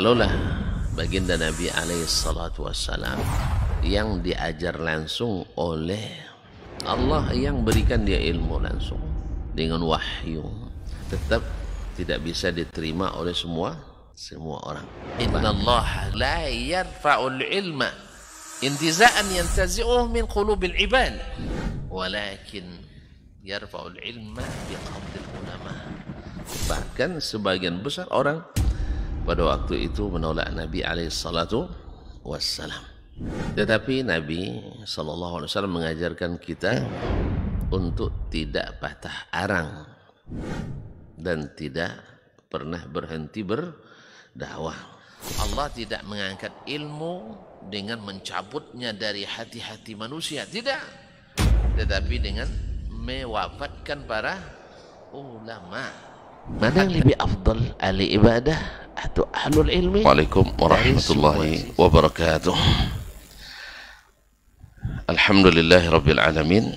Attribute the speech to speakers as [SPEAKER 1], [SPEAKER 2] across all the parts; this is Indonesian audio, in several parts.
[SPEAKER 1] Kalaulah baginda Nabi alaihi salatu wassalam yang diajar langsung oleh Allah, yang berikan dia ilmu langsung dengan wahyu, tetap tidak bisa diterima oleh semua orang. Innallaha la yarfa'ul ilma intiza'an yantazi'uhu min qulubil ibad, walakin yarfa'ul ilma biqabdil ulama. Bahkan sebagian besar orang pada waktu itu menolak Nabi alaihi salatu wassalam. Tetapi Nabi sallallahu alaihi wasallam mengajarkan kita untuk tidak patah arang dan tidak pernah berhenti berdakwah. Allah tidak mengangkat ilmu dengan mencabutnya dari hati-hati manusia, tidak, tetapi dengan mewafatkan para ulama. Mana yang lebih afdal, ahli ibadah atau ahlul ilmi? Waalaikumsalam warahmatullahi wabarakatuh. Alhamdulillahi rabbil alamin,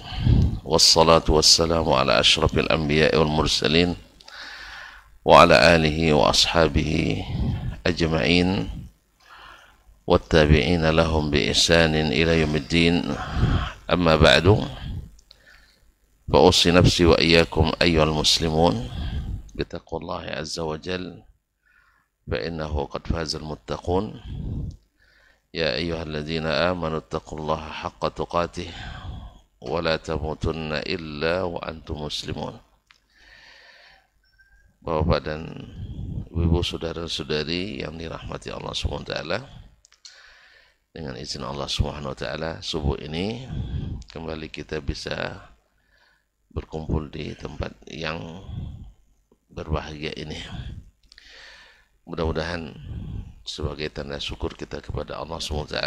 [SPEAKER 1] wassalatu wassalamu ala ashrafil anbiya'i wal mursalin wa ala alihi wa ashabihi ajma'in wattabi'ina lahum bi ihsanin ila yaumiddin. Amma ba'du, fa usi nafsi wa iyyakum ayyuhal muslimun bitaqwallahi azza wa jal, fa innahu qad fazal muttaqun. Ya ayyuhalladzina amanu taqullaha haqqa tuqatih wa la tamutunna illa wa antum muslimun. Bapak dan ibu, saudara-saudari yang dirahmati Allah SWT, dengan izin Allah SWT, subuh ini kembali kita bisa berkumpul di tempat yang berbahagia ini. Mudah-mudahan sebagai tanda syukur kita kepada Allah SWT,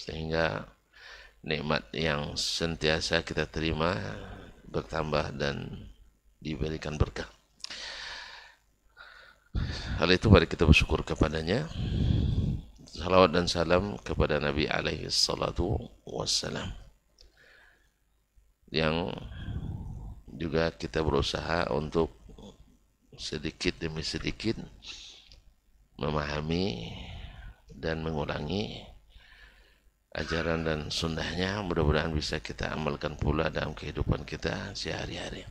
[SPEAKER 1] sehingga nikmat yang sentiasa kita terima bertambah dan diberikan berkah. Hal itu mari kita bersyukur kepadanya. Salawat dan salam kepada Nabi alaihi salatu wassalam, yang juga kita berusaha untuk sedikit demi sedikit memahami dan mengulangi ajaran dan sunnahnya. Mudah-mudahan bisa kita amalkan pula dalam kehidupan kita sehari-hari.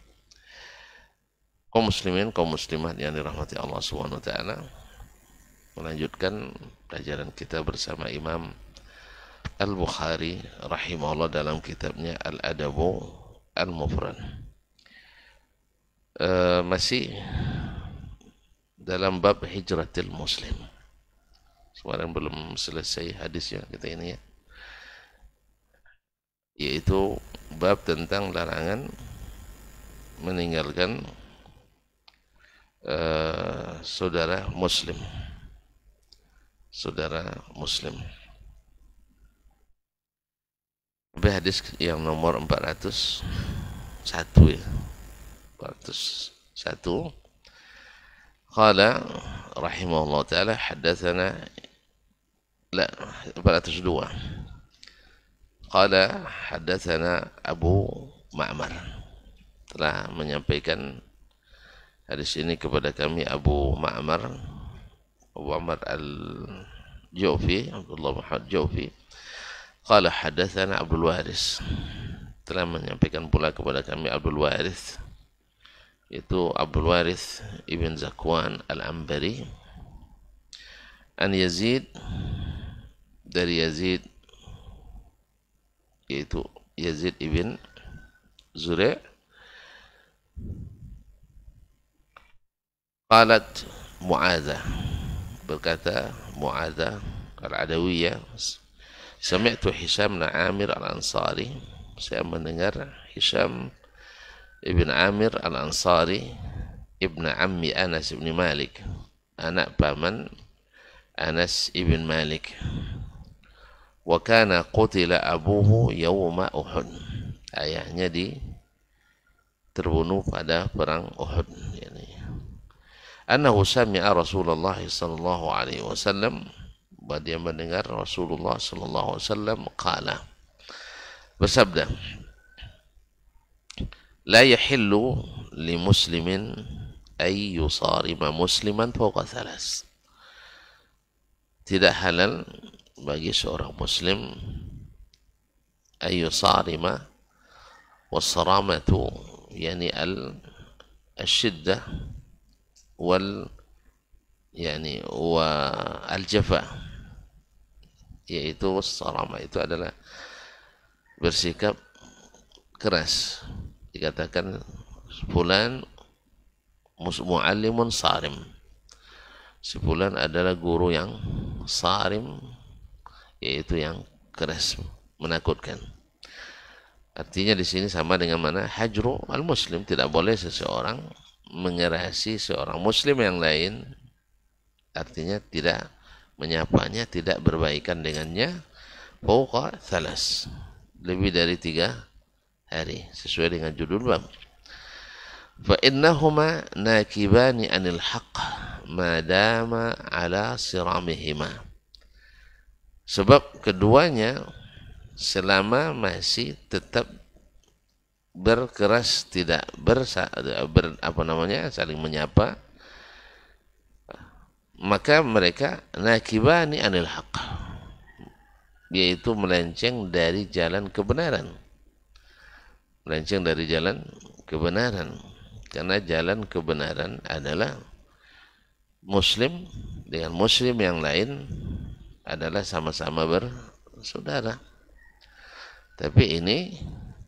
[SPEAKER 1] Kaum muslimin, kaum muslimat yang dirahmati Allah SWT, melanjutkan pelajaran kita bersama Imam Al-Bukhari rahimahullah dalam kitabnya Al-Adabu Al-Mufrad. Masih dalam bab hijratil muslim. Sekarang belum selesai hadisnya kita ini ya, yaitu bab tentang larangan meninggalkan saudara muslim. Sampai hadis yang nomor 401 ya. 401. Qala rahimahullah ta'ala haddatsana 402. Qala haddatsana Abu Ma'mar, telah menyampaikan hadis ini kepada kami Abu Ma'mar al-Jawfi, Abdullah Muhammad Jawfi. Qala haddatsana Abdul Waris, telah menyampaikan pula kepada kami Abdul Waris, itu Abdul Waris ibn Zakwan al-Ambari, an Yazid, dari Yazid, yaitu Yazid ibn Zura'. Qalat Mu'adzah, berkata Mu'adzah al-Adawiyah, sami'tu Hisham bin Amir al-Ansari, saya mendengar Hisham ibn Amir al-Ansari, ibn ammi Anas ibn Malik, anak paman Anas ibn Malik. Wa kana qutila abuhu yawma Uhud, ayahnya terbunuh pada perang Uhud. Annahu sami'a Rasulullah sallallahu alaihi wasallam, bahwa dia mendengar Rasulullah sallallahu alaihi wasallam qala, bersabda, la yahillu li muslimin ay yusarima musliman fawqa thalas. tidak halal bagi seorang muslim ayu sarima wasaramatu yani al-shiddah wal yani wa al-jafa, yaitu sarama itu adalah bersikap keras. Dikatakan fulan mu'allimun sarim, si fulan adalah guru yang sarim, yaitu yang keras, menakutkan. Artinya di sini sama dengan mana hajru al-muslim, tidak boleh seseorang mengerasi seorang muslim yang lain, artinya tidak menyapanya, tidak berbaikan dengannya fauqa thalas, lebih dari 3 hari, sesuai dengan judul bab. Fa innahuma nakibani anil haqq ma dama ala siramihima, sebab keduanya selama masih tetap berkeras, tidak saling menyapa, maka mereka nakibani anil haqq, yaitu melenceng dari jalan kebenaran. Melenceng dari jalan kebenaran, karena jalan kebenaran adalah muslim dengan muslim yang lain adalah sama-sama bersaudara. Tapi ini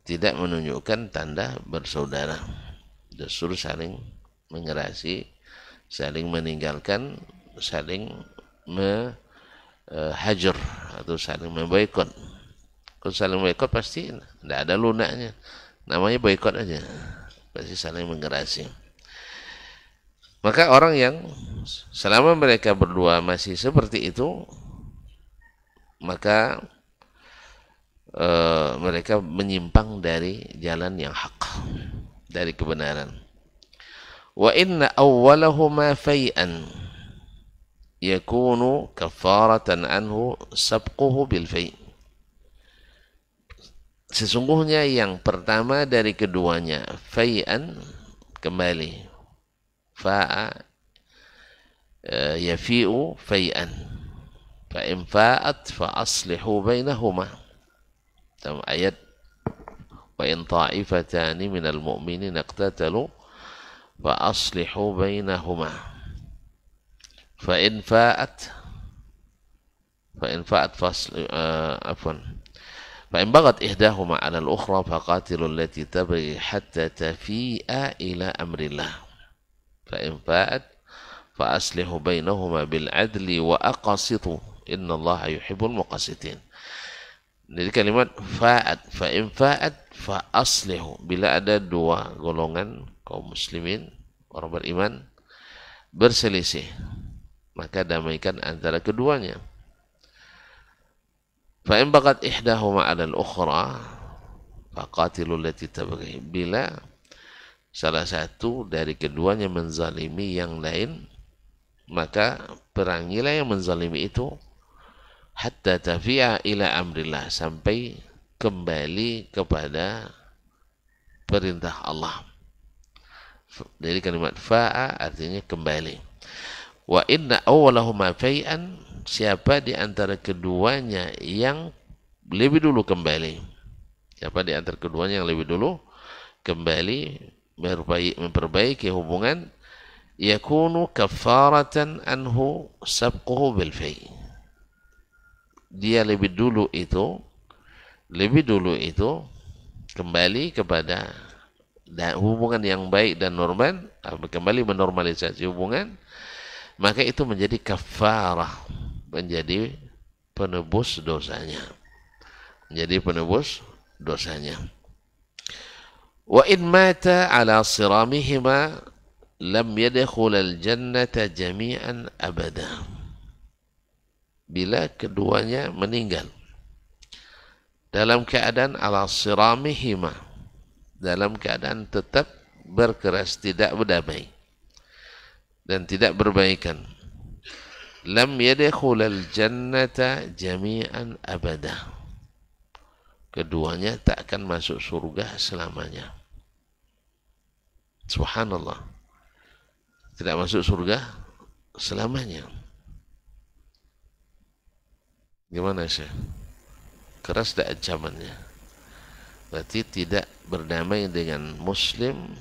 [SPEAKER 1] tidak menunjukkan tanda bersaudara, justru saling mengerasi, saling meninggalkan, saling hajar atau saling memboikot. Kalau saling boikot pasti tidak ada lunaknya, namanya boikot aja, pasti saling mengerasi. Maka orang yang selama mereka berdua masih seperti itu, maka mereka menyimpang dari jalan yang hak, dari kebenaran. Wa inna awwalahuma fai'an yakunu kafaratan anhu sabquhu bil fai'. Sesungguhnya yang pertama dari keduanya fai'an, kembali, fa'a yafi'u fai'an, fa in fa'at fa aslihu bainahuma. Dalam ayat wa in ta'ifatani minal mu'minin iqtatalu fa aslihu bainahuma fa in fa'at afwan fa in baghat ihdahuma 'ala al-ukhra faqatilu allati tabghi hatta tafi'a ila amrillah fa in fa'at fa aslihu bainahuma bil 'adli wa aqsitu innallaha yuhibbul muqsitin. Jadi kalimat fa'at, fa in fa'at fa aslihu, bila ada dua golongan kaum muslimin, orang beriman, berselisih, maka damaikan antara keduanya. Fa in baghat ihdahuma 'ala al-ukhra faqatilu allati tabghi, bila salah satu dari keduanya menzalimi yang lain, maka perangilah yang menzalimi itu hatta tafi'a ila amrillah, sampai kembali kepada perintah Allah. Jadi kalimat fa'a artinya kembali. Wa inna awwalahuma fai'an, siapa di antara keduanya yang lebih dulu kembali, siapa di antara keduanya yang lebih dulu kembali memperbaiki hubungan, yakunu kafaratan anhu sabquhu bil fai', dia lebih dulu itu kembali kepada hubungan yang baik dan normal, kembali menormalisasi hubungan, maka itu menjadi kafarah, menjadi penebus dosanya, Wa in mata ala siramihima lam yadkhulal jannata jami'an abada. Bila keduanya meninggal dalam keadaan ala siramihima, dalam keadaan tetap berkeras, tidak berdamai dan tidak berbaikan, lam yadkhulal jannata jami'an abada, keduanya tak akan masuk surga selamanya. Subhanallah, tidak masuk surga selamanya. Gimana sih? Keras tidak ancamannya? Berarti tidak berdamai dengan muslim,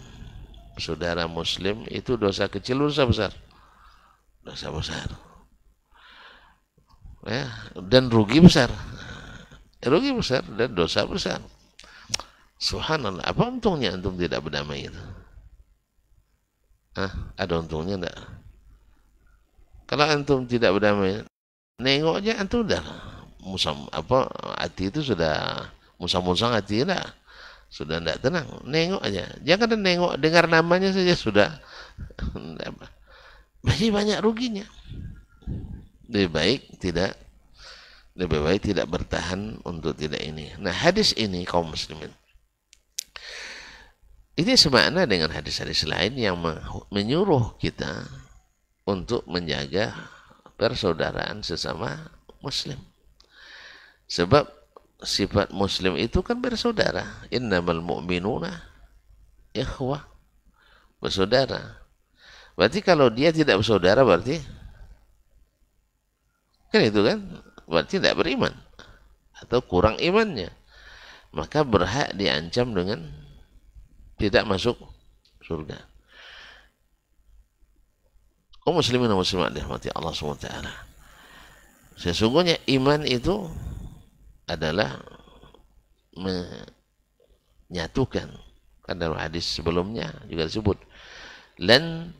[SPEAKER 1] saudara muslim, itu dosa kecil, dosa besar? Dosa besar. Ya, dan rugi besar. Rugi besar dan dosa besar. Subhanallah, apa untungnya antum tidak berdamai itu? Hah? Ada untungnya enggak? Kalau antum tidak berdamai, nengok aja antum udah musam apa hati itu sudah musang-musang hati enggak? Sudah tidak tenang. Nengok aja. Jangan nengok, dengar namanya saja sudah masih banyak ruginya. Lebih baik tidak, lebih baik tidak bertahan untuk tidak ini. Nah, hadis ini kaum muslimin, ini semakna dengan hadis-hadis lain yang menyuruh kita untuk menjaga persaudaraan sesama muslim. Sebab sifat muslim itu kan bersaudara. Innamal mu'minuna ikhwah, bersaudara. Berarti kalau dia tidak bersaudara berarti kan itu kan berarti tidak beriman atau kurang imannya. Maka berhak diancam dengan tidak masuk surga. Kaum muslimin dan muslimat dirahmati Allah SWT. Sesungguhnya iman itu adalah menyatukan. Kan dalam hadis sebelumnya juga disebut, lan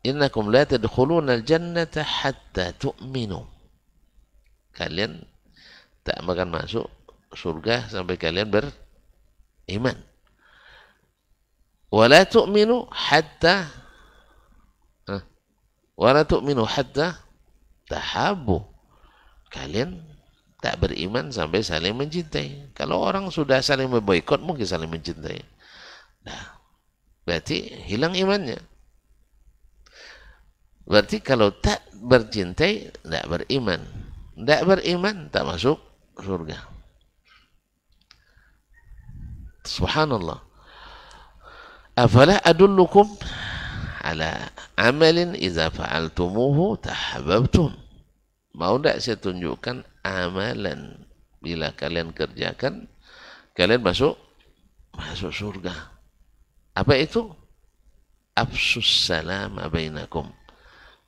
[SPEAKER 1] innakum la tadkhuluna al-jannata hatta tu'minu. Kalian tak akan masuk surga sampai kalian beriman. Wa la tu'minu hatta wa la tu'minu hatta tahabbu. Kalian tak beriman sampai saling mencintai. Kalau orang sudah saling memboikot, mungkin saling mencintai. Nah, berarti hilang imannya. Berarti kalau tak bercintai, tak beriman. Tak beriman, tak masuk surga. Subhanallah. Afala adullukum ala amalin idza fa'altumuhu tahabbtum. Mau tak saya tunjukkan amalan bila kalian kerjakan kalian masuk surga. Apa itu? Afsus salam bainakum.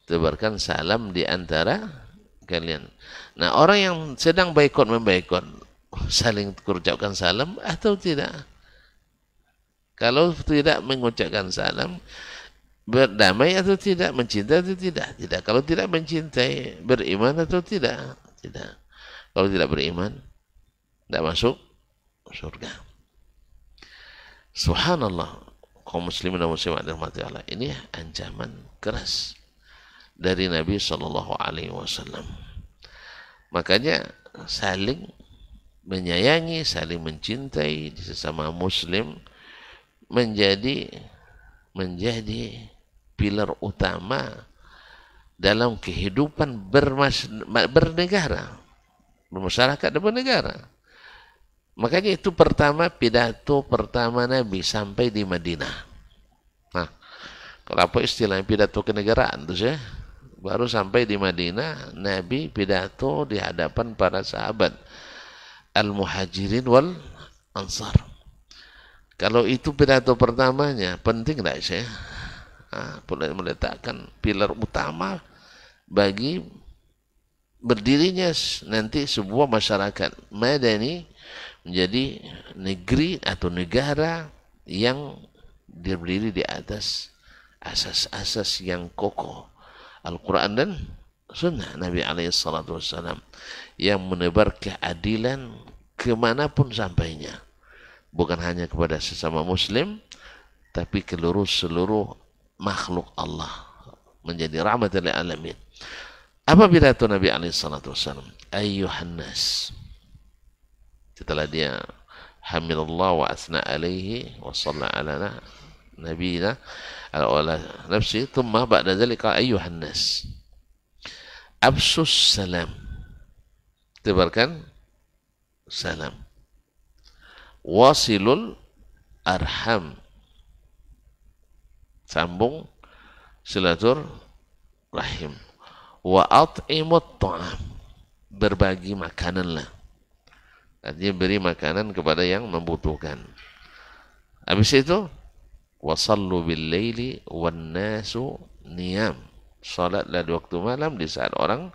[SPEAKER 1] Tebarkan salam di antara kalian. Nah, orang yang sedang boikot memboikot saling mengucapkan salam atau tidak? Kalau tidak mengucapkan salam, berdamai atau tidak, mencintai atau tidak? Tidak. Kalau tidak mencintai, beriman atau tidak? Tidak. Kalau tidak beriman, tidak masuk surga. Subhanallah. Kaum muslimin dan muslimat dirahmati Allah. Ini ancaman keras dari Nabi SAW. Makanya saling menyayangi, saling mencintai sesama muslim menjadi pilar utama dalam kehidupan bernegara, bermasyarakat dan bernegara. Makanya itu pidato pertama Nabi sampai di Madinah. Nah, kalau apa istilahnya pidato kenegaraan itu ya? Baru sampai di Madinah, Nabi pidato di hadapan para sahabat Al-Muhajirin wal Ansar. Kalau itu pidato pertamanya, penting tidak sih? Meletakkan pilar utama bagi berdirinya nanti sebuah masyarakat madani menjadi negeri atau negara yang berdiri di atas asas-asas yang kokoh Al-Quran dan Sunnah Nabi SAW yang menebar keadilan kemanapun sampainya, bukan hanya kepada sesama muslim tapi ke seluruh makhluk Allah, menjadi rahmatan lil alamin. Apa pidato Nabi SAW? Ayyuhan nas. Setelah dia hamidallah wa asna alaihi wa salla ala nabiyina ala nafsi, thumma ba'da dzalika ayyuhan nas. Absus salam. Tebarkan salam. Wasilul arham. Sambung silatur rahim. Wa at'imut ta'am. berbagi makanan lah. Artinya beri makanan kepada yang membutuhkan. Habis itu wasallu bil laili wan nasu niyam. Salatlah di waktu malam di saat orang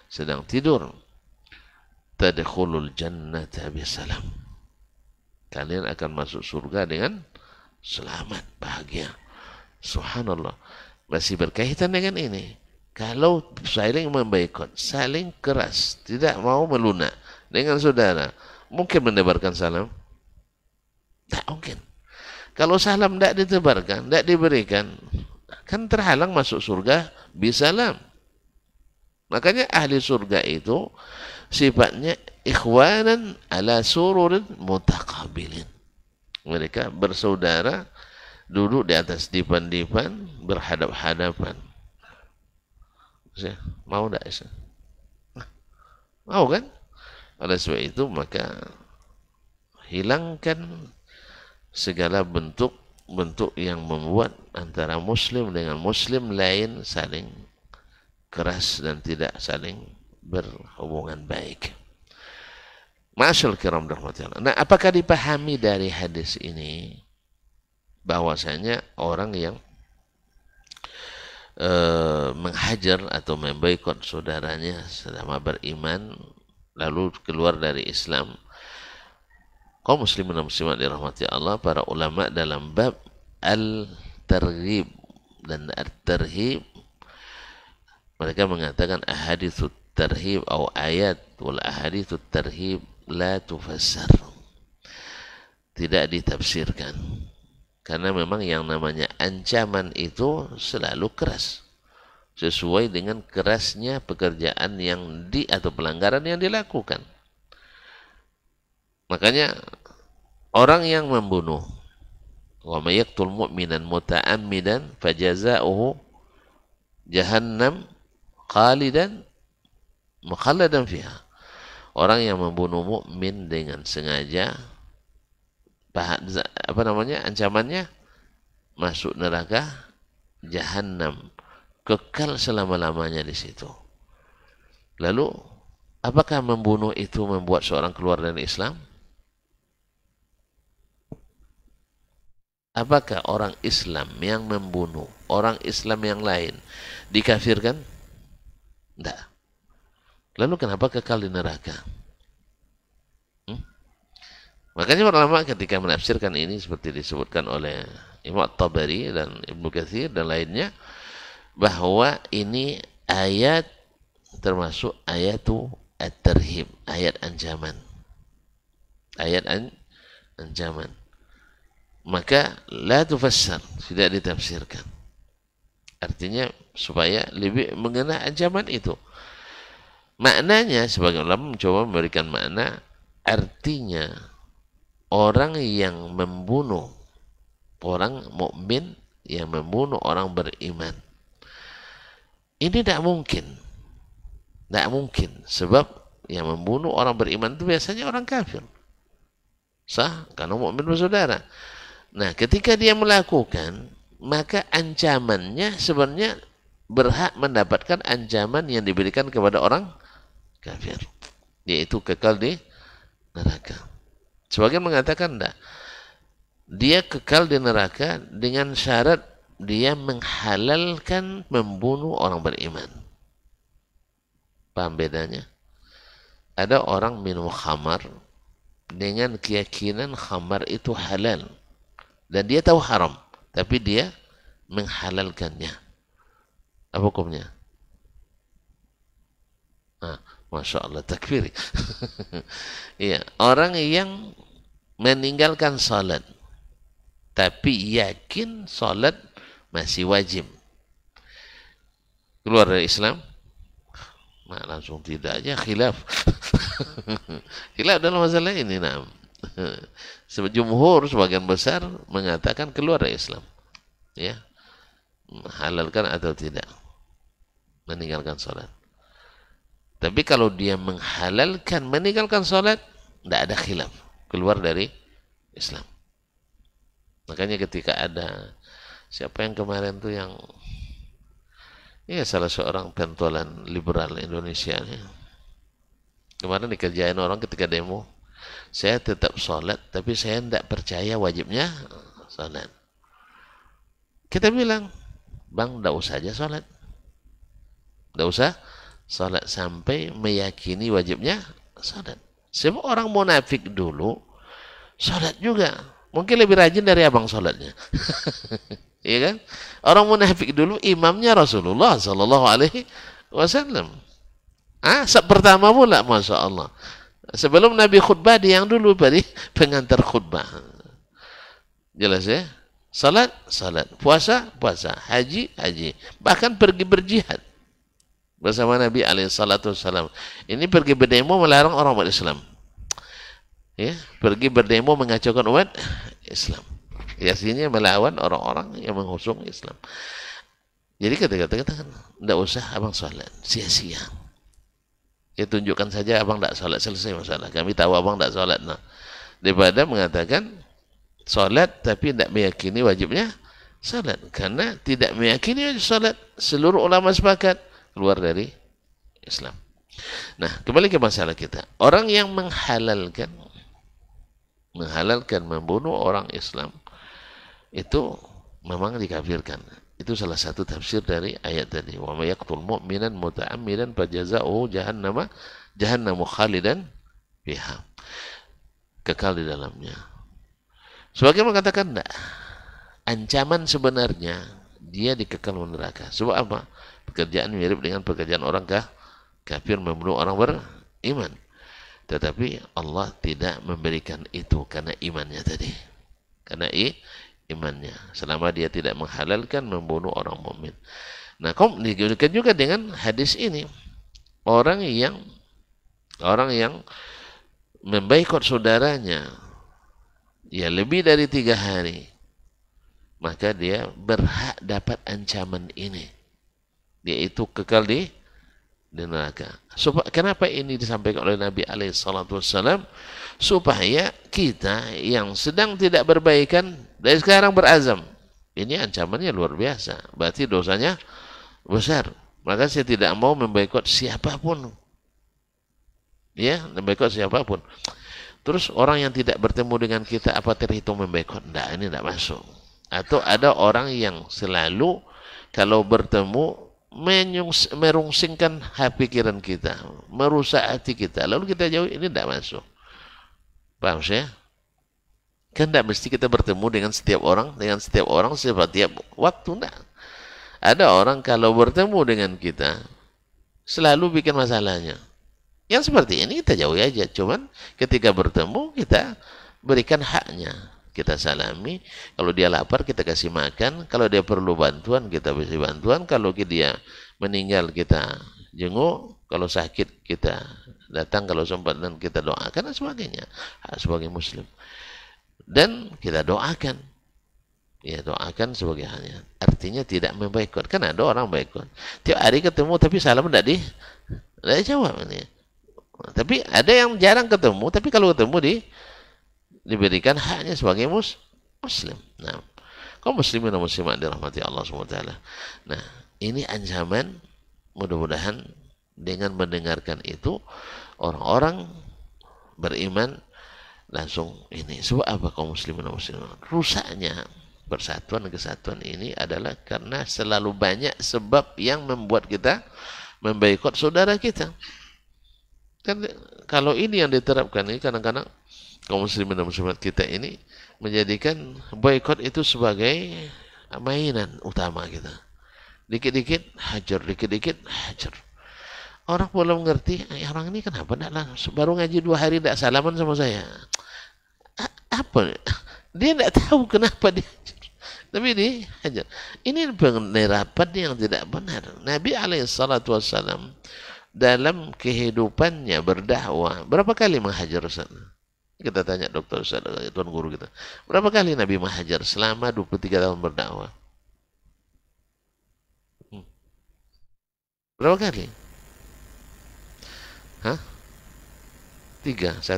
[SPEAKER 1] sedang tidur. Tadkhulul jannata bisalam. Kalian akan masuk surga dengan selamat, bahagia. Subhanallah. Masih berkaitan dengan ini. Kalau saling memboikot, saling keras, tidak mau melunak dengan saudara, mungkin menebarkan salam? Tak mungkin. Kalau salam tidak ditebarkan, tidak diberikan, kan terhalang masuk surga bisalam. Makanya ahli surga itu sifatnya ikhwanan ala sururin mutaqabilin. Mereka bersaudara, duduk di atas dipan-dipan, berhadap-hadapan. Mau tidak? Mau kan? Oleh sebab itu maka hilangkan segala bentuk yang membuat antara muslim dengan muslim lain saling keras dan tidak saling berhubungan baik. Ma'asyal kiram rahmatullah. Nah, apakah dipahami dari hadis ini bahwasanya orang yang menghajar atau memboikot saudaranya selama beriman lalu keluar dari Islam, kaum muslimin dan muslimat dirahmati Allah, para ulama dalam bab al-targhib dan at-tarhib mereka mengatakan ahaditsut tarhib atau ayat wal ahaditsut tarhib la tufassar, tidak ditafsirkan. Karena memang yang namanya ancaman itu selalu keras. Sesuai dengan kerasnya pekerjaan yang atau pelanggaran yang dilakukan. Makanya orang yang membunuh, wa may yaqtul mu'minan muta'ammidan fajaza'uhu jahannam khalidan mukhalladan fiha. Orang yang membunuh mukmin dengan sengaja, ancamannya masuk neraka jahannam, kekal selama-lamanya di situ. Lalu apakah membunuh itu membuat seorang keluar dari Islam? Apakah orang Islam yang membunuh orang Islam yang lain dikafirkan? Tidak. Lalu kenapa kekal di neraka? Makanya ulama ketika menafsirkan ini seperti disebutkan oleh Imam At-Tabari dan Ibnu Katsir dan lainnya, bahwa ini ayat termasuk ayatu at-tarhib, ayat ancaman. Ayat ancaman. Maka la tufassar, tidak ditafsirkan. Artinya supaya lebih mengenai ancaman itu. Maknanya sebagai ulama mencoba memberikan makna, artinya orang yang membunuh orang mukmin, yang membunuh orang beriman, ini tidak mungkin. Tidak mungkin. Sebab yang membunuh orang beriman itu biasanya orang kafir. Sah? Karena mukmin bersaudara. Nah, ketika dia melakukan, maka ancamannya sebenarnya berhak mendapatkan ancaman yang diberikan kepada orang kafir, yaitu kekal di neraka. Sebagian mengatakan tidak. Dia kekal di neraka dengan syarat dia menghalalkan membunuh orang beriman. Paham bedanya? Ada orang minum khamar dengan keyakinan khamar itu halal. Dan dia tahu haram. Tapi dia menghalalkannya. Apa hukumnya? Masya Allah, takfiri. Iya, orang yang meninggalkan salat tapi yakin salat masih wajib, keluar dari Islam? Nah, langsung tidak aja, khilaf. Khilaf dalam masalah ini. Nah, jumhur sebagian besar mengatakan keluar dari Islam, ya, halalkan atau tidak meninggalkan salat. Tapi kalau dia menghalalkan meninggalkan salat, tidak ada khilaf, keluar dari Islam. Makanya ketika ada siapa yang kemarin tuh yang salah seorang pentolan liberal Indonesia, Kemarin dikerjain orang ketika demo, saya tetap sholat, tapi saya tidak percaya wajibnya sholat. Kita bilang, bang, tidak usah aja sholat. Tidak usah sholat sampai meyakini wajibnya sholat. Sebab orang munafik dulu, sholat juga. Mungkin lebih rajin dari abang sholatnya. Iya kan? Orang munafik dulu imamnya Rasulullah Sallallahu Alaihi Wasallam. Pertama pula, masya Allah. Sebelum Nabi khutbah, dia yang dulu beri pengantar khutbah. Jelas ya? Salat, salat. Puasa, puasa. Haji, haji. Bahkan pergi berjihad bersama Nabi alaihissalam. Ini pergi berdemo melarang orang umat Islam. Ya, pergi berdemo mengacaukan umat Islam. Aslinya melawan orang-orang yang mengusung Islam. Jadi kata-kata tidak usah abang sholat, sia-sia. Ya tunjukkan saja abang tidak sholat, selesai masalah. Kami tahu abang tidak sholat. Nah, daripada mengatakan sholat tapi tidak meyakini wajibnya sholat. Karena tidak meyakini wajib sholat, seluruh ulama sepakat keluar dari Islam. Nah, kembali ke masalah kita. Orang yang menghalalkan membunuh orang Islam itu memang dikafirkan. Itu salah satu tafsir dari ayat tadi. Wa may yaqtul mu'minan muta'ammidan fajazaohu jahannamu khalidan fiha. Kekal di dalamnya. Sebagian mengatakan enggak. Ancaman sebenarnya dia dikekal neraka. Sebab apa? Pekerjaan mirip dengan pekerjaan orang kafir membunuh orang beriman. Tetapi Allah tidak memberikan itu karena imannya tadi. Karena imannya. Selama dia tidak menghalalkan membunuh orang mukmin. Nah, digunakan juga dengan hadis ini. Orang yang memboikot saudaranya ya lebih dari 3 hari, maka dia berhak dapat ancaman ini. Dia itu kekal di neraka. Kenapa ini disampaikan oleh Nabi alaihissalam? Supaya kita yang sedang tidak berbaikan dari sekarang berazam. Ini ancamannya luar biasa. Berarti dosanya besar. Maka saya tidak mau memboikot siapapun. Ya, memboikot siapapun. Terus orang yang tidak bertemu dengan kita apa terhitung memboikot? Tidak, ini tidak masuk. Atau ada orang yang selalu kalau bertemu merungsingkan pikiran kita, merusak hati kita, lalu kita jauh, ini tidak masuk. Paham saya? Kan tidak mesti kita bertemu dengan setiap orang setiap waktu, tidak. Ada orang kalau bertemu dengan kita selalu bikin masalahnya. Yang seperti ini kita jauhi aja. Cuman ketika bertemu kita berikan haknya. Kita salami. Kalau dia lapar kita kasih makan. Kalau dia perlu bantuan kita beri bantuan. Kalau dia meninggal kita jenguk. Kalau sakit kita datang. Kalau sempat dan kita doakan dan sebagainya. Sebagai muslim. Dan kita doakan. Ya, doakan sebagai halnya. Artinya tidak memboikot. Kan ada orang boikot. Tiap hari ketemu tapi salam tidak dijawab ini. Tapi ada yang jarang ketemu. Tapi kalau ketemu diberikan haknya sebagai muslim. Nah, kaum muslimin dan muslimat dirahmati Allah SWT. Nah, ini ancaman. Mudah-mudahan dengan mendengarkan itu orang-orang beriman langsung ini. Sebab apa kaum muslimin dan muslimat? Rusaknya persatuan dan kesatuan ini adalah karena selalu banyak sebab yang membuat kita memboikot saudara kita. Kan kalau ini yang diterapkan ini kadang-kadang kaum muslimin dan muslimat kita ini menjadikan boikot itu sebagai mainan utama kita. Dikit-dikit hajar, dikit-dikit hajar. Orang belum ngerti, orang ini kenapa baru ngaji 2 hari tidak salaman sama saya. Apa? Dia tidak tahu kenapa dia tapi dihajar. Ini penerapan yang tidak benar. Nabi alaihissalam dalam kehidupannya berdakwah berapa kali menghajar Ustaz? Kita tanya dokter Ustaz, tuan guru kita. Berapa kali Nabi menghajar selama 23 tahun berdakwah? Berapa kali? 3, 1.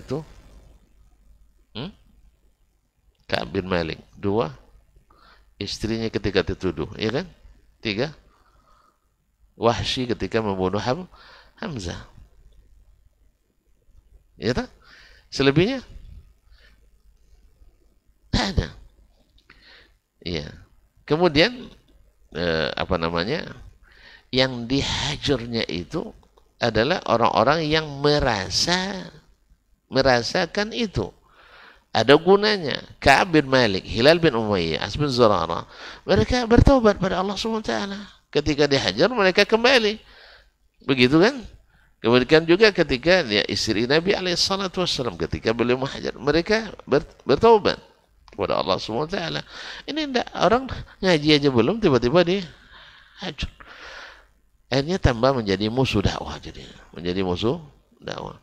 [SPEAKER 1] Ka'ab bin Malik. 2. Istrinya ketika dituduh, ya kan? 3. Wahsy ketika membunuh Hamzah. Ya tak? Selebihnya tidak ada. Iya. Kemudian apa namanya? Yang dihajarnya itu adalah orang-orang yang merasakan itu ada gunanya. Ka'ab bin Malik, Hilal bin Umayyah, As bin Zurarah, mereka bertobat pada Allah SWT. Ketika dihajar mereka kembali. Begitu kan? Kemudian juga ketika ya, istri Nabi SAW ketika beliau menghajar, mereka bertobat kepada Allah SWT. Ini tidak, orang ngaji aja belum tiba-tiba dia hajar. Akhirnya tambah menjadi musuh dakwah, jadi menjadi musuh dakwah.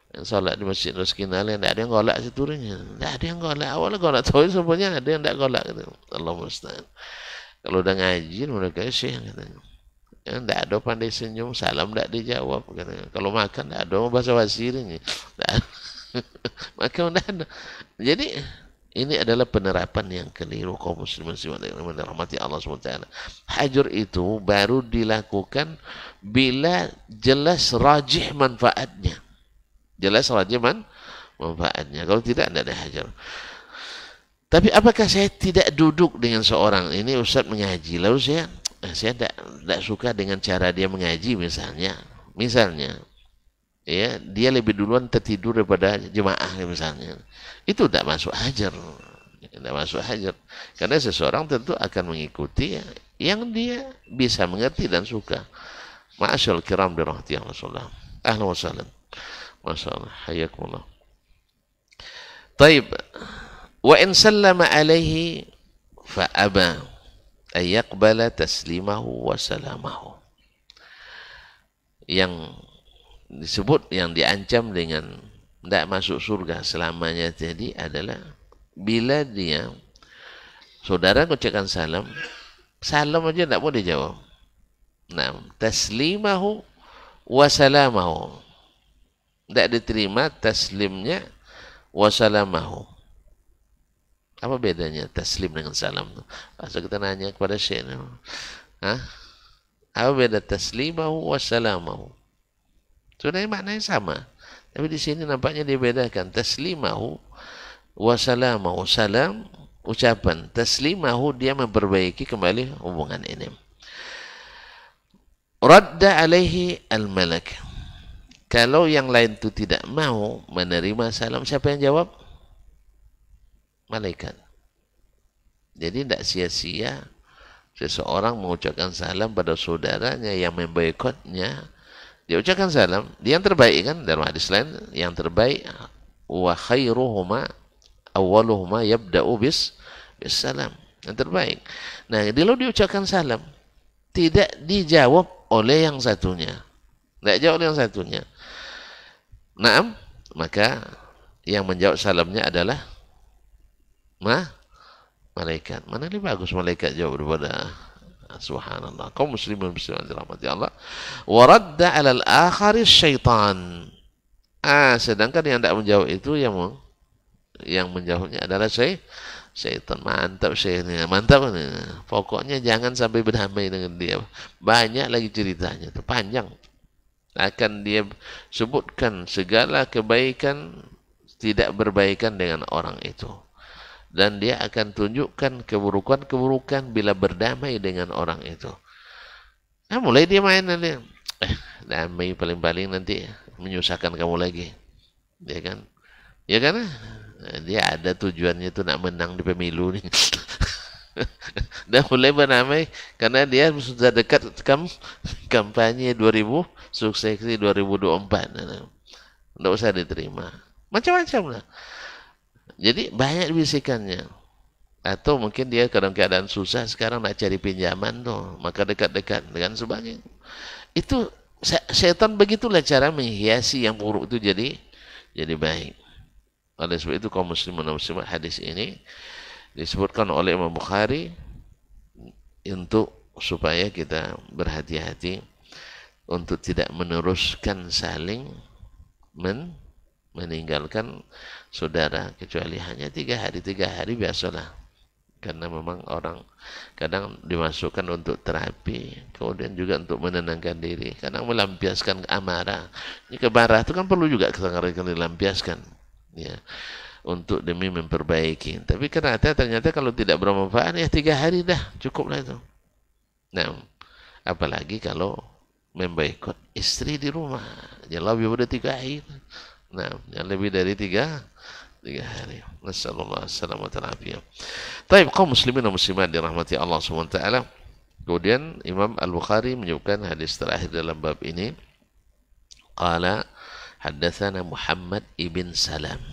[SPEAKER 1] Yang salat di masjid Rizkin Ali, tidak ada yang golak siturnya, tidak ada yang golak. Awalnya golak tahu sebenarnya ada yang tidak golak. Gitu. Allah musta'an. Kalau udah ngaji mereka syekh katanya. Yang tidak ada pandai senyum, salam tidak dijawab. Katanya. Kalau makan tidak ada bahasa wasirnya. Maka tidak ada. Jadi ini adalah penerapan yang keliru kaum muslimin yang dirahmati Allah SWT. Hajar itu baru dilakukan bila jelas rajih manfaatnya. Jelas rajih manfaatnya. Kalau tidak ada hajar. Tapi apakah saya tidak duduk dengan seorang ini Ustaz mengaji, lalu saya tidak suka dengan cara dia mengaji misalnya, ya dia lebih duluan tertidur daripada jemaah misalnya, itu tidak masuk hajar, karena seseorang tentu akan mengikuti yang dia bisa mengerti dan suka. Ma'asyal kiram dirahmati Rasulullah. Ahlan wa sahlan. Masyaallah, hayakumullah. Taib. Wa in sallama alaihi fa aba ay yaqbala taslimahu wa salamahu. Yang disebut, yang diancam dengan tidak masuk surga selamanya tadi adalah bila dia saudara ucapkan salam aja tidak mau dijawab. Nah, taslimahu wa salamahu, tidak diterima taslimnya, wa salamahu. Apa bedanya taslim dengan salam? Pasal kita nanya kepada syekh, apa beda taslimahu wa salamahu? Sebenarnya maknanya sama, tapi di sini nampaknya dibedakan. Taslimahu wa salamahu, salam ucapan, taslimahu dia memperbaiki kembali hubungan ini. Radda alaihi al-malak. Kalau yang lain itu tidak mau menerima salam, siapa yang jawab? Malaikat. Jadi tidak sia-sia seseorang mengucapkan salam pada saudaranya yang memboikotnya. Dia ucapkan salam, dia yang terbaik kan, dalam hadis lain yang terbaik, wa khairuhuma awwaluhuma yabda'u bis salam, yang terbaik. Nah, kalau diucapkan salam tidak dijawab oleh yang satunya, tidak jawab oleh yang satunya, naam, maka yang menjawab salamnya adalah malaikat. Mana lebih bagus malaikat jawab daripada subhanallah. Kaum muslimin muslimat dirahmati Allah. Wa radda 'alal akhari syaitan. Sedangkan yang tidak menjawab itu yang menjawabnya adalah syaitan. Mantap syekhnya, mantap nih. Pokoknya jangan sampai berdamai dengan dia. Banyak lagi ceritanya, itu panjang. Akan dia sebutkan segala kebaikan tidak berbaikan dengan orang itu. Dan dia akan tunjukkan keburukan-keburukan bila berdamai dengan orang itu. Nah, mulai dia main nanti. Damai paling-paling nanti menyusahkan kamu lagi. Ya kan? Ya kan? Dia ada tujuannya itu nak menang di pemilu nih. Dan mulai berdamai karena dia sudah dekat kampanye 2000, suksesi 2024. Tidak usah diterima. Macam-macam lah. Jadi banyak bisikannya. Atau mungkin dia kadang keadaan susah, sekarang nak cari pinjaman tuh, maka dekat-dekat dengan sebagainya. Itu setan begitulah cara menghiasi yang buruk itu jadi baik. Oleh sebab itu kaum muslimin dan muslimat, hadis ini disebutkan oleh Imam Bukhari untuk supaya kita berhati-hati untuk tidak meneruskan saling meninggalkan saudara, kecuali hanya 3 hari biasalah. Karena memang orang kadang dimasukkan untuk terapi, kemudian juga untuk menenangkan diri, kadang melampiaskan amarah. Ini kemarah itu kan perlu juga kadang-kadang dilampiaskan, ya, untuk demi memperbaiki. Tapi ternyata kalau tidak bermanfaat, ya 3 hari dah cukuplah itu. Nah, apalagi kalau memboikot istri di rumah, ya lebih dari 3 hari. Nah, yang lebih dari 3 hari. Nasallallahu alaihi wasallam. Taib, kaum muslimin dan muslimat dirahmati Allah SWT. Kemudian Imam Al-Bukhari menyebutkan hadis terakhir dalam bab ini. Qala haddatsana Muhammad ibn Salam.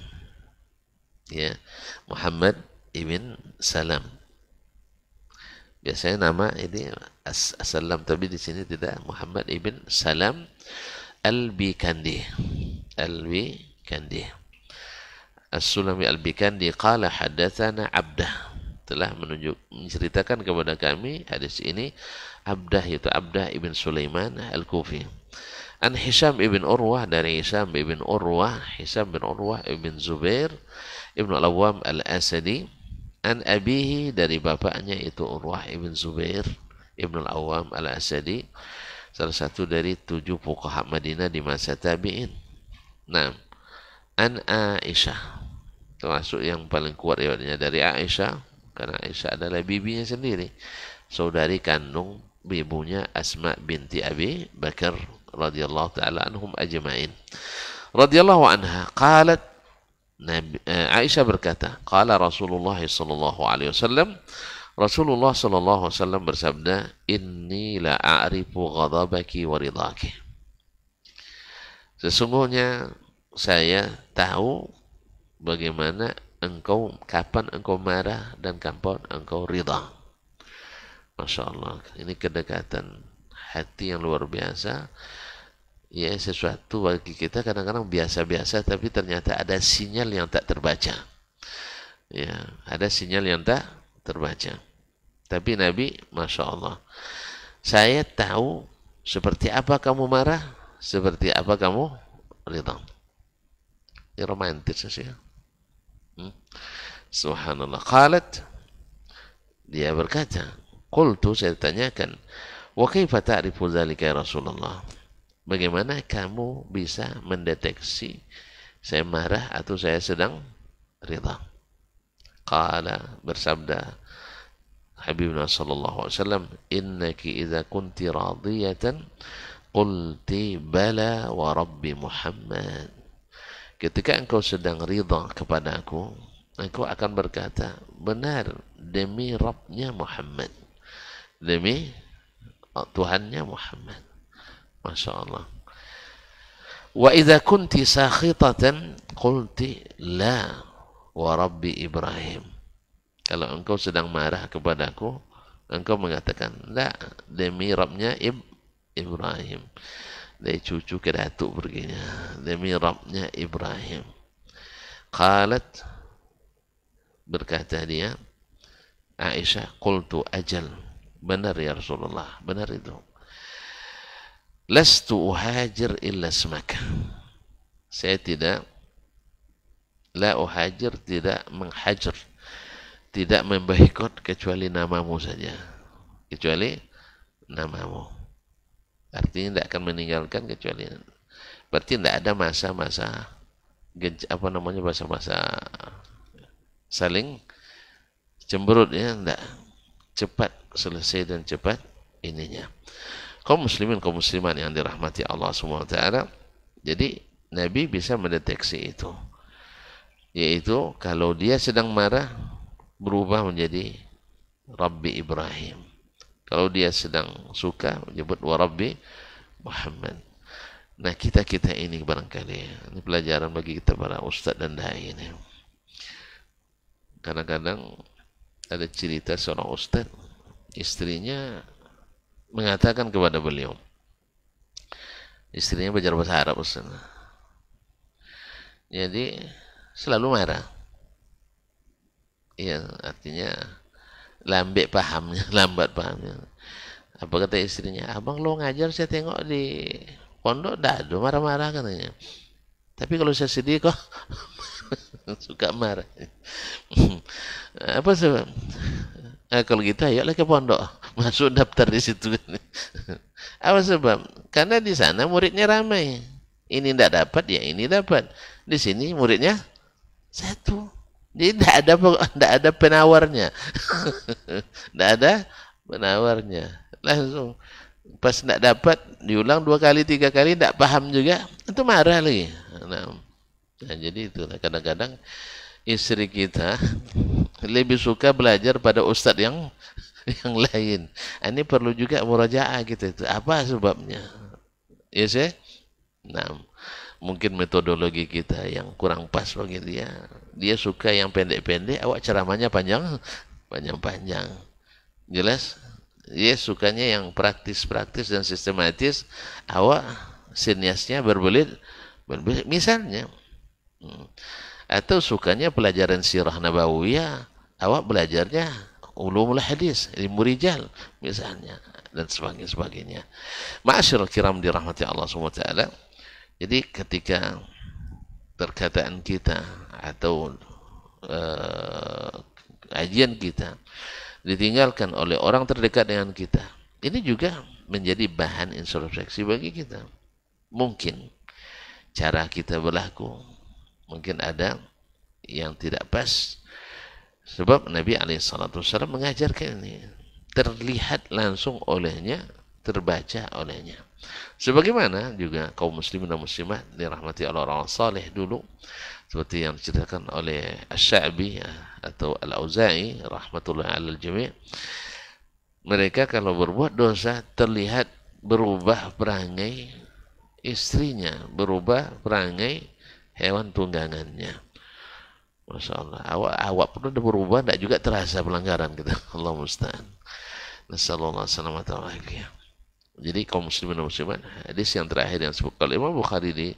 [SPEAKER 1] Ya, Muhammad ibn Salam. Biasanya nama ini As-Salam, tapi di sini tidak. Muhammad ibn Salam Al-Bikandi. Al-Bikandi. As-Sulami Al-Bikandi qala haddatsana Abdah, telah menceritakan kepada kami hadis ini Abdah, yaitu Abdah ibn Sulaiman Al-Kufi. An Hisham ibn Urwah, dari Hisham ibn Urwah, Hisham bin Urwah ibn Zubair ibn Al-Awwam Al-Asadi. An abihi, dari bapaknya itu Urwah ibn Zubair ibn Al-Awwam Al-Asadi, salah satu dari 7 fuqaha Madinah di masa tabi'in. Nah, an Aisyah, termasuk yang paling kuat riwayatnya dari Aisyah, karena Aisyah adalah bibinya sendiri, saudari kandung ibunya Asma binti Abi Bakar radhiyallahu taala anhum ajma'in. Radhiyallahu anha qalat, Aisyah berkata, qala Rasulullah sallallahu alaihi wasallam, Rasulullah sallallahu alaihi wasallam bersabda, inni la a'rifu ghadabaki wa ridhaki. Sesungguhnya saya tahu bagaimana engkau, kapan engkau marah dan kapan engkau ridha. Masya Allah, ini kedekatan hati yang luar biasa. Ya, sesuatu bagi kita kadang-kadang biasa-biasa, tapi ternyata ada sinyal yang tak terbaca. Ya, ada sinyal yang tak terbaca. Tapi Nabi, Masya Allah, saya tahu seperti apa kamu marah, seperti apa kamu ridha. Ini romantis sih. Subhanallah. Qalat, dia berkata, qultu, saya tanyakan, wa kaifa ta'rifu dzalika ya Rasulullah? Bagaimana kamu bisa mendeteksi saya marah atau saya sedang ridha? Qala, bersabda Habibna sallallahu alaihi wasallam, innaki idza kunti radiyatan qulti bala wa rabbi Muhammad. Ketika engkau sedang ridha kepadaku, engkau akan berkata, benar demi Rabbnya Muhammad, demi Tuhannya Muhammad. Masya Allah. Wa idza kunti sakhitatan qulti la wa rabbi Ibrahim. Kalau engkau sedang marah kepadaku, engkau mengatakan la, demi Rabbnya Ibrahim. Dari cucu ke datuk begini, demi Rabbnya Ibrahim. Qalat, berkata dia Aisyah, qultu ajal, benar ya Rasulullah, benar itu. Lastu uhajir illa smaka, saya tidak, la uhajir, tidak menghajar, tidak memboikot kecuali namamu saja, kecuali namamu. Artinya tidak akan meninggalkan kecuali, berarti tidak ada masa-masa apa namanya, masa-masa saling cemberut, ya, tidak, cepat selesai dan cepat ininya. Kaum muslimin, kaum muslimat yang dirahmati Allah SWT, jadi Nabi bisa mendeteksi itu, yaitu kalau dia sedang marah berubah menjadi Rabbi Ibrahim, kalau dia sedang suka menyebut wa Rabbi Muhammad. Nah, kita ini barangkali ini pelajaran bagi kita para ustaz dan dai ini. Kadang-kadang ada cerita seorang ustaz, istrinya mengatakan kepada beliau, istrinya belajar bahasa Arab, Ustaz, jadi selalu marah. Iya, artinya lambat pahamnya. Apa kata istrinya? Abang lo ngajar, saya tengok di pondok dado marah-marah katanya. Tapi kalau saya sedih kok Suka marah. Apa sebab? Kalau gitu ayolah ke pondok, masuk daftar di situ. Apa sebab? Karena di sana muridnya ramai. Ini tidak dapat, ya ini dapat. Di sini muridnya satu. Jadi tidak ada penawarnya. Tidak ada penawarnya. Langsung pas tidak dapat diulang 2 kali 3 kali tidak paham juga, itu marah lagi. Nah, jadi itulah kadang-kadang istri kita lebih suka belajar pada ustadz yang lain. Ini perlu juga murajaah gitu itu. Apa sebabnya? Ya sih? Nah, mungkin metodologi kita yang kurang pas bagi dia. Dia suka yang pendek-pendek, awak ceramahnya panjang-panjang. Jelas? Dia sukanya yang praktis-praktis dan sistematis, awak siniasnya berbelit. Misalnya. Atau sukanya pelajaran sirah nabawiyah, awak belajarnya ulumul hadis, ilmu rijal misalnya, dan sebagainya. Ma'asyiral kiram dirahmati Allah SWT. Jadi ketika perkataan kita atau kajian kita ditinggalkan oleh orang terdekat dengan kita, ini juga menjadi bahan introspeksi bagi kita. Mungkin cara kita berlaku mungkin ada yang tidak pas, sebab Nabi SAW mengajarkan ini, terlihat langsung olehnya, terbaca olehnya. Sebagaimana juga kaum muslimin dan muslimat dirahmati orang-orang saleh dulu, seperti yang diceritakan oleh Asy-Sya'bi atau Al-Auza'i rahmatullahi alal jami'. Mereka kalau berbuat dosa terlihat berubah perangai istrinya, berubah perangai hewan tunggangannya. Masya Allah, awak pun udah berubah, tidak juga terasa pelanggaran kita. Allah musta'an. Nasallallahu alaihi wasallam. Jadi kaum muslimin dan muslimat, hadis yang terakhir yang disebut oleh Imam Bukhari di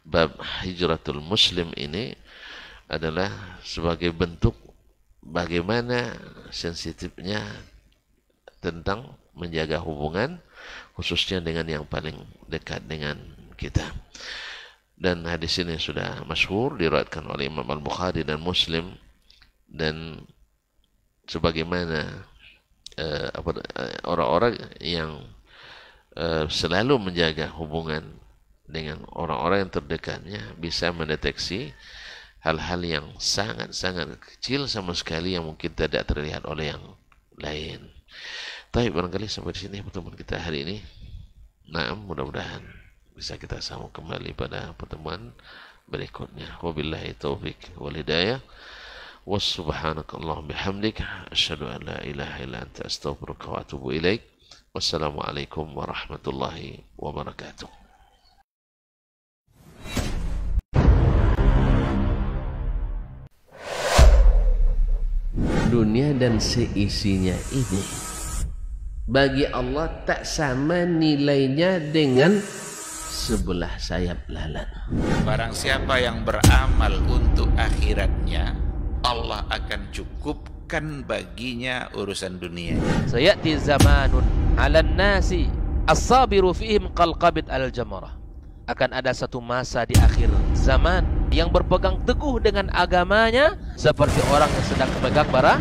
[SPEAKER 1] bab hijratul muslim ini adalah sebagai bentuk bagaimana sensitifnya tentang menjaga hubungan, khususnya dengan yang paling dekat dengan kita. Dan hadis ini sudah masyhur, diriwayatkan oleh Imam Al-Bukhari dan Muslim, dan sebagaimana orang-orang yang selalu menjaga hubungan dengan orang-orang yang terdekatnya bisa mendeteksi hal-hal yang sangat-sangat kecil sama sekali yang mungkin tidak terlihat oleh yang lain. Tapi barangkali sampai di sini pertemuan kita hari ini. Nah, mudah-mudahan bisa kita sambung kembali pada pertemuan berikutnya. Wabillahi taufik wal hidayah. Wassubhanakallahumma bihamdik asyhadu an la ilaha illa anta astaghfiruka wa atubu ilaik. Wassalamualaikum warahmatullahi wabarakatuh. Dunia dan seisinya ini bagi Allah tak sama nilainya dengan sebelah sayap lalat.
[SPEAKER 2] Barang siapa yang beramal untuk akhiratnya, Allah akan cukupkan baginya urusan dunia.
[SPEAKER 3] Sayati zamanun 'alan nasi as-sabiru fihim qalqabit al-jamarah. Akan ada satu masa di akhir zaman yang berpegang teguh dengan agamanya seperti orang yang sedang memegang bara